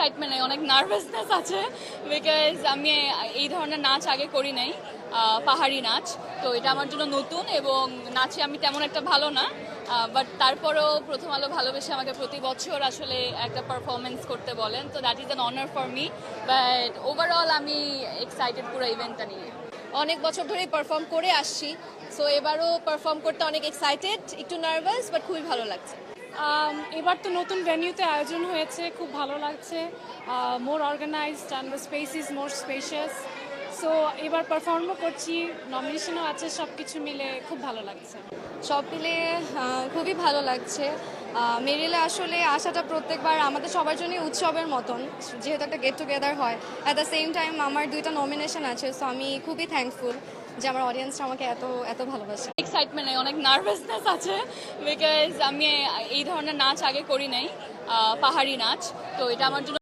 Excitement নেই, অনেক nervousness আছে বিকজ আমি এই ধরনের নাচ আগে করি নাই, পাহাড়ি নাচ। তো এটা আমার জন্য নতুন এবং নাচে আমি তেমন একটা ভালো না, বাট তারপরেও প্রথম আলো ভালোবেসে আমাকে প্রতি বছর আসলে একটা পারফরমেন্স করতে বলেন, তো that is an honour for me. But overall আমি এক্সাইটেড পুরো ইভেন্টটা নিয়ে। অনেক বছর ধরেই পারফর্ম করে আসছি, সো এবারও পারফর্ম করতে অনেক এক্সাইটেড, একটু নার্ভাস বাট খুবই ভালো লাগছে। এবার তো নতুন ভেন্যুতে আয়োজন হয়েছে, খুব ভালো লাগছে, more organized and the space is more spacious. So এবার পারফর্মও করছি, নমিনেশনও আছে, সব কিছু মিলে খুব ভালো লাগছে। সব মিলে খুবই ভালো লাগছে। মেরিলে আসলে আসাটা প্রত্যেকবার আমাদের সবার জন্যই উৎসবের মতন, যেহেতু একটা গেট টুগেদার হয়। অ্যাট দ্য সেম টাইম আমার 2টা নমিনেশন আছে, সো আমি খুবই থ্যাঙ্কফুল যে আমার অডিয়েন্সটা আমাকে এত এত ভালোবাসে। এক্সাইটমেন্ট নেই, অনেক নার্ভাসনেস আছে বিকজ আমি এই ধরনের নাচ আগে করি নাই, পাহাড়ি নাচ। তো এটা আমার জন্য